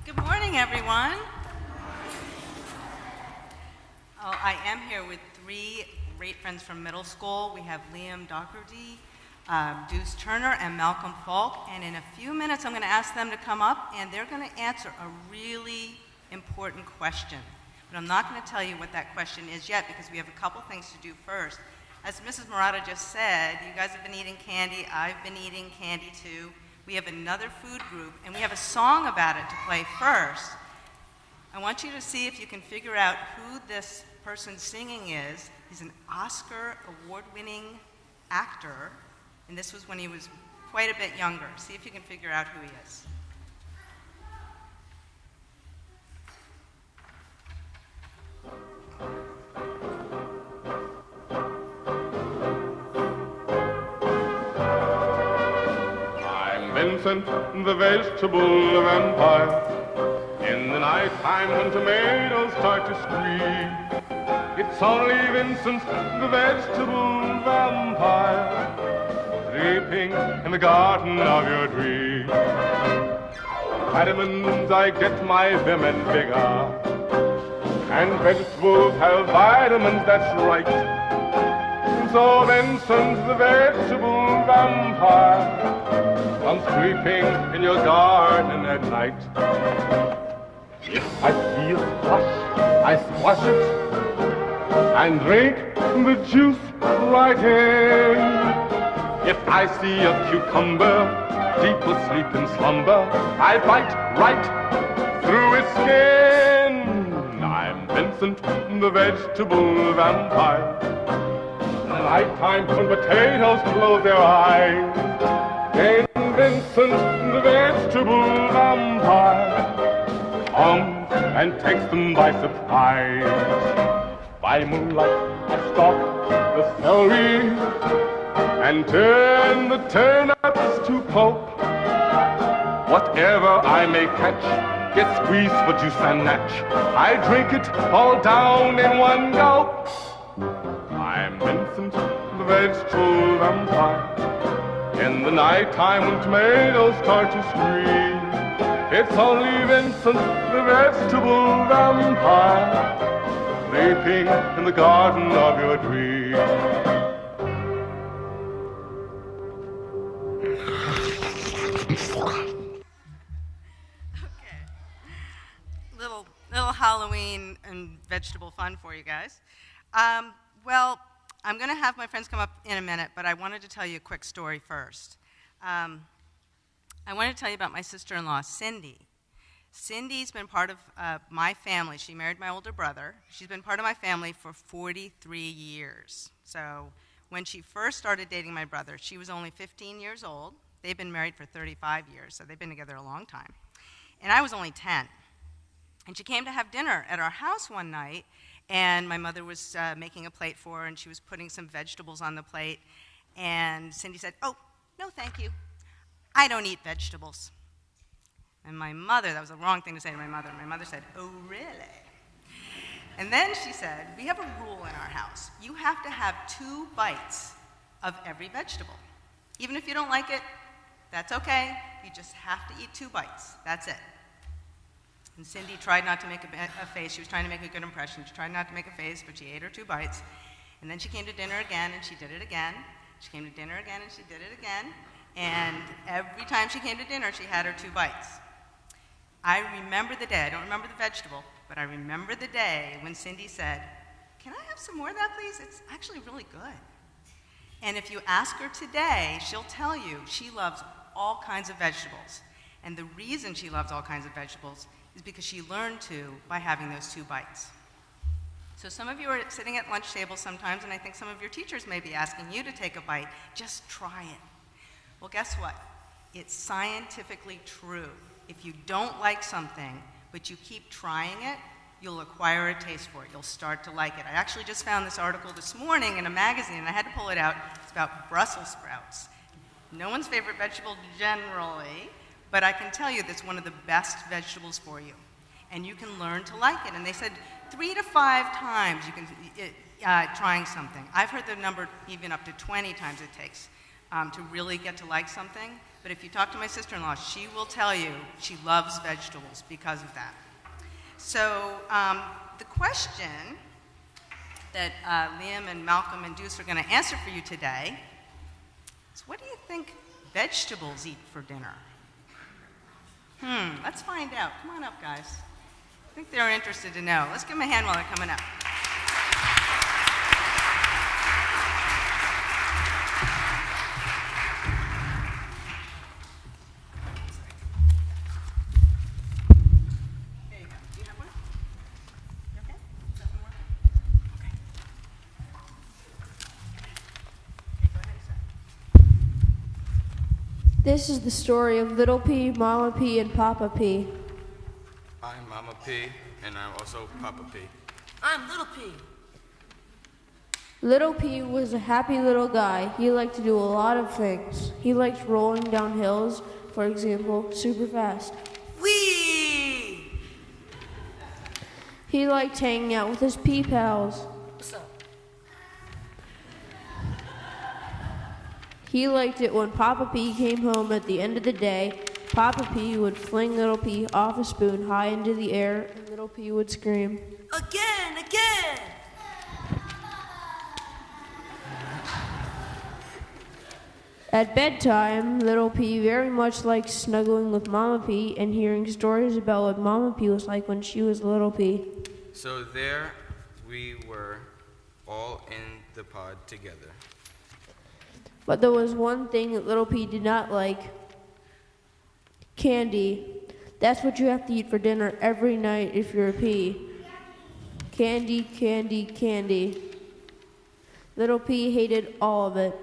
Good morning, everyone. Oh, I am here with three great friends from middle school. We have Liam Doherty, Deuce Turner, and Malcolm Falk. And in a few minutes, I'm going to ask them to come up, and they're going to answer a really important question. But I'm not going to tell you what that question is yet because we have a couple things to do first. As Mrs. Murata just said, you guys have been eating candy. I've been eating candy too. We have another food group, and we have a song about it to play first. I want you to see if you can figure out who this person singing is. He's an Oscar award-winning actor, and this was when he was quite a bit younger. See if you can figure out who he is. Vincent, the vegetable vampire. In the night time when tomatoes start to scream, it's only Vincent, the vegetable vampire, sleeping in the garden of your dream. Vitamins, I get my women bigger, and vegetables have vitamins, that's right. So Vincent, the vegetable vampire, comes creeping in your garden at night. If I see a squash, I squash it and drink the juice right in. If I see a cucumber deep asleep in slumber, I bite right through its skin. I'm Vincent, the vegetable vampire. In the nighttime when potatoes close their eyes, then Vincent, the vegetable vampire, comes and takes them by surprise. By moonlight, I stalk the celery and turn the turnips to pulp. Whatever I may catch gets squeezed for juice and natch. I drink it all down in one gulp. I'm Vincent, the vegetable vampire. In the night time when tomatoes start to scream, it's only Vincent, the vegetable vampire, sleeping in the garden of your dream. Okay. Little Halloween and vegetable fun for you guys. Well, I'm going to have my friends come up in a minute, but I wanted to tell you a quick story first. I wanted to tell you about my sister-in-law, Cindy. Cindy's been part of my family. She married my older brother. She's been part of my family for 43 years. So when she first started dating my brother, she was only 15 years old. They've been married for 35 years, so they've been together a long time. And I was only 10. And she came to have dinner at our house one night, and my mother was making a plate for her, and she was putting some vegetables on the plate. And Cindy said, "Oh, no, thank you. I don't eat vegetables." And my mother, that was the wrong thing to say to my mother. My mother said, "Oh, really?" And then she said, "We have a rule in our house. You have to have 2 bites of every vegetable. Even if you don't like it, that's okay. You just have to eat 2 bites. That's it." And Cindy tried not to make a face. She was trying to make a good impression. She tried not to make a face, but she ate her 2 bites. And then she came to dinner again, and she did it again. She came to dinner again, and she did it again. And every time she came to dinner, she had her 2 bites. I remember the day. I don't remember the vegetable, but I remember the day when Cindy said, "Can I have some more of that, please? It's actually really good." And if you ask her today, she'll tell you she loves all kinds of vegetables. And the reason she loves all kinds of vegetables is because she learned to by having those 2 bites. So some of you are sitting at lunch tables sometimes, and I think some of your teachers may be asking you to take a bite. Just try it. Well, guess what? It's scientifically true. If you don't like something, but you keep trying it, you'll acquire a taste for it. You'll start to like it. I actually just found this article this morning in a magazine, and I had to pull it out. It's about Brussels sprouts. No one's favorite vegetable generally, but I can tell you that's one of the best vegetables for you. And you can learn to like it. And they said 3 to 5 times you can trying something. I've heard the number even up to 20 times it takes to really get to like something. But if you talk to my sister-in-law, she will tell you she loves vegetables because of that. So the question that Liam and Malcolm and Deuce are going to answer for you today is, what do you think vegetables eat for dinner? Let's find out. Come on up, guys. I think they're interested to know. Let's give them a hand while they're coming up. There you go. Do you have one? You okay? Is that one working? Okay. Okay, go ahead, sir. This is the story of Little P, Mama P, and Papa P. I'm Mama P, and I'm also Papa P. I'm Little P. Little P was a happy little guy. He liked to do a lot of things. He liked rolling down hills, for example, super fast. Whee! He liked hanging out with his pea pals. What's up? He liked it when Papa P came home at the end of the day. Papa P would fling Little P off a spoon high into the air, and Little P would scream, Again, again! At bedtime, Little P very much liked snuggling with Mama P and hearing stories about what Mama P was like when she was Little P. So there we were, all in the pod together. But there was one thing that Little P did not like. Candy. That's what you have to eat for dinner every night if you're a P. Candy, candy, candy. Little P hated all of it.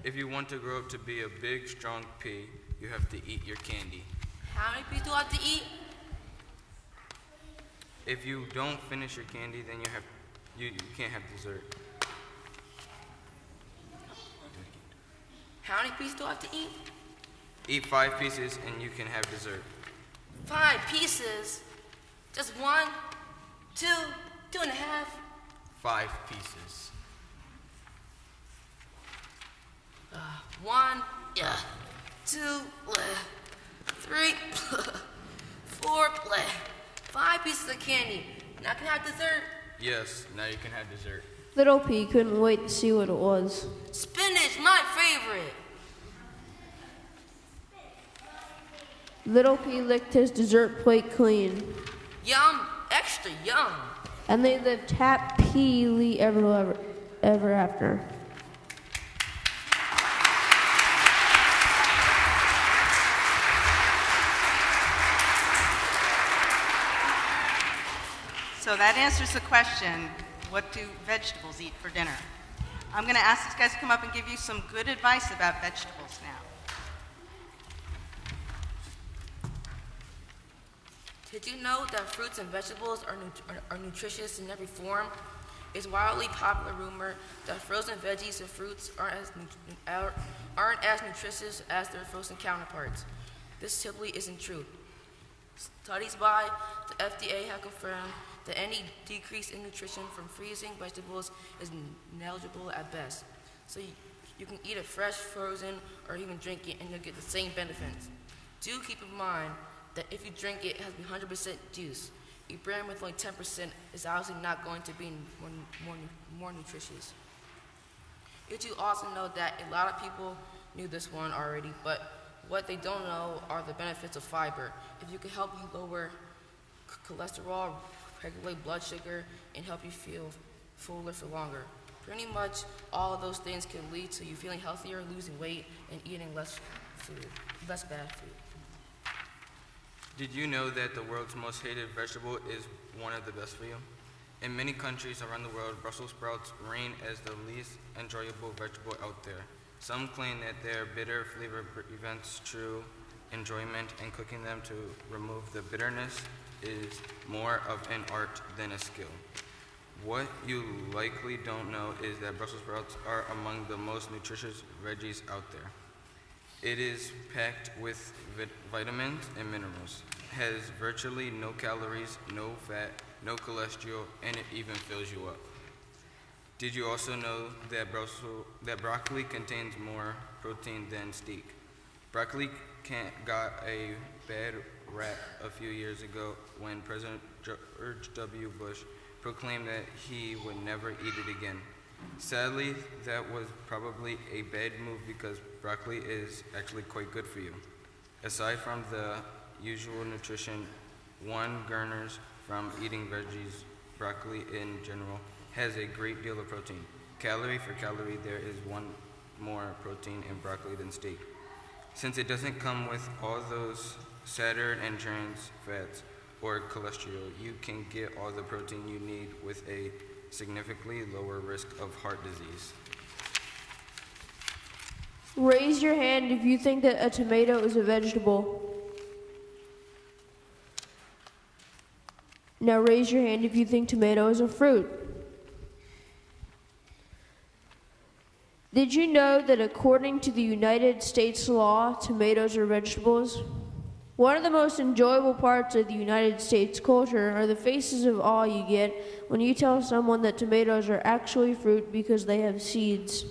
If you want to grow up to be a big, strong P, you have to eat your candy. How many pieces do I have to eat? If you don't finish your candy, then you can't have dessert. How many pieces do I have to eat? Eat 5 pieces and you can have dessert. 5 pieces? Just 1, 2, 2.5. 5 pieces. 1, 2, 3, 4, 5 pieces of candy. Now can I have dessert? Yes, now you can have dessert. Little P couldn't wait to see what it was. Spinach, my favorite. Little P licked his dessert plate clean, Yum, extra yum. and they lived happily ever after. So that answers the question, what do vegetables eat for dinner? I'm going to ask these guys to come up and give you some good advice about vegetables now. Did you know that fruits and vegetables are nutritious in every form? It's wildly popular rumor that frozen veggies and fruits aren't as nutritious as their frozen counterparts. This simply isn't true. Studies by the FDA have confirmed that any decrease in nutrition from freezing vegetables is negligible at best. So you can eat it fresh, frozen, or even drink it and you'll get the same benefits. Do keep in mind that if you drink it, it has to be 100% juice. A brand with only 10% is obviously not going to be more nutritious. You do also know that a lot of people knew this one already, but what they don't know are the benefits of fiber. If you can help you lower cholesterol, regulate blood sugar, and help you feel fuller for longer. Pretty much all of those things can lead to you feeling healthier, losing weight, and eating less bad food. Did you know that the world's most hated vegetable is one of the best for you? In many countries around the world, Brussels sprouts reign as the least enjoyable vegetable out there. Some claim that their bitter flavor prevents true enjoyment, and cooking them to remove the bitterness is more of an art than a skill. What you likely don't know is that Brussels sprouts are among the most nutritious veggies out there. It is packed with vitamins and minerals, has virtually no calories, no fat, no cholesterol, and it even fills you up. Did you also know that broccoli contains more protein than steak? Broccoli got a bad rap a few years ago when President George W. Bush proclaimed that he would never eat it again. Sadly, that was probably a bad move because broccoli is actually quite good for you. Aside from the usual nutrition one garners from eating veggies, broccoli in general has a great deal of protein. Calorie for calorie, there is one more protein in broccoli than steak. Since it doesn't come with all those saturated and trans fats or cholesterol, you can get all the protein you need with a significantly lower risk of heart disease. Raise your hand if you think that a tomato is a vegetable. Now raise your hand if you think tomato is a fruit. Did you know that according to the United States law, tomatoes are vegetables? One of the most enjoyable parts of the United States culture are the faces of awe you get when you tell someone that tomatoes are actually fruit because they have seeds.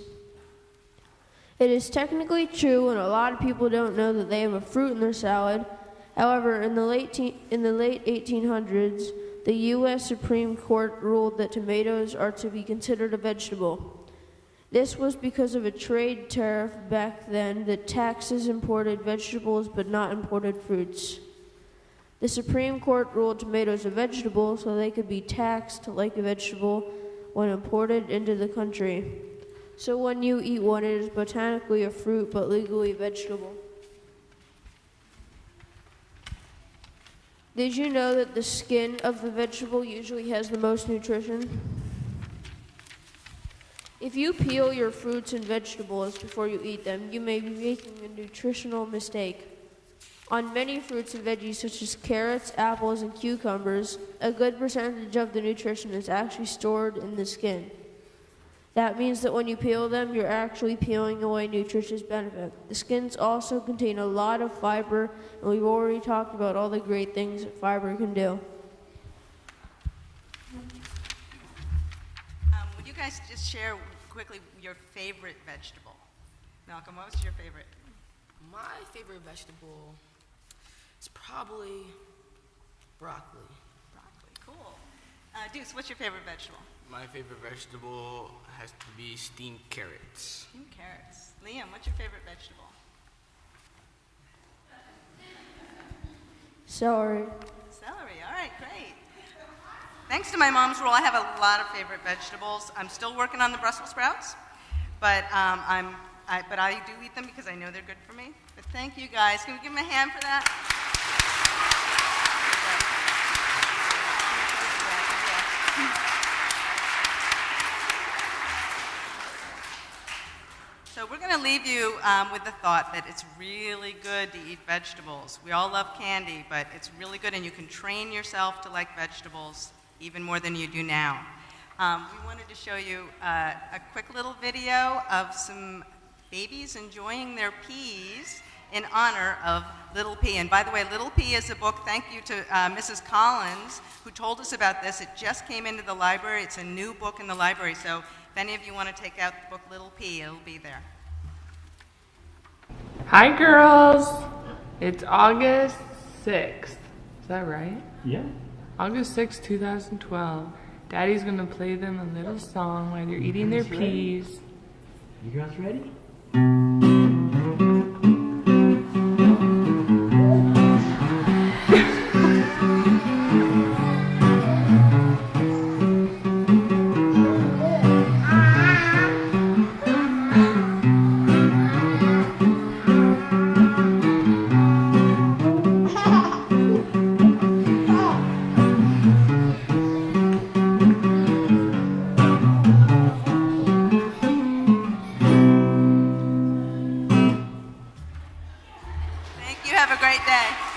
It is technically true, and a lot of people don't know that they have a fruit in their salad. However, in the late 1800s, the U.S. Supreme Court ruled that tomatoes are to be considered a vegetable. This was because of a trade tariff back then that taxes imported vegetables but not imported fruits. The Supreme Court ruled tomatoes a vegetable so they could be taxed like a vegetable when imported into the country. So when you eat one, it is botanically a fruit but legally a vegetable. Did you know that the skin of the vegetable usually has the most nutrition? If you peel your fruits and vegetables before you eat them, you may be making a nutritional mistake. On many fruits and veggies such as carrots, apples, and cucumbers, a good percentage of the nutrition is actually stored in the skin. That means that when you peel them, you're actually peeling away nutritious benefit. The skins also contain a lot of fiber, and we've already talked about all the great things that fiber can do. Would you guys just share quickly your favorite vegetable? Malcolm, what was your favorite? My favorite vegetable is probably broccoli. Broccoli, cool. Deuce, what's your favorite vegetable? My favorite vegetable has to be steamed carrots. Steamed carrots. Liam, what's your favorite vegetable? Celery. Celery, all right, great. Thanks to my mom's rule, I have a lot of favorite vegetables. I'm still working on the Brussels sprouts, but I do eat them because I know they're good for me. But thank you guys. Can we give them a hand for that? So we're going to leave you with the thought that it's really good to eat vegetables. We all love candy, but it's really good, and you can train yourself to like vegetables even more than you do now. We wanted to show you a quick little video of some babies enjoying their peas in honor of Little Pea. And by the way, Little Pea is a book, thank you to Mrs. Collins, who told us about this. It just came into the library. It's a new book in the library, so if any of you want to take out the book Little Pea, it'll be there. Hi girls, it's August 6th, is that right? Yeah. August 6th, 2012. Daddy's gonna play them a little song while they're eating their peas. You girls ready? Thank you. Have a great day.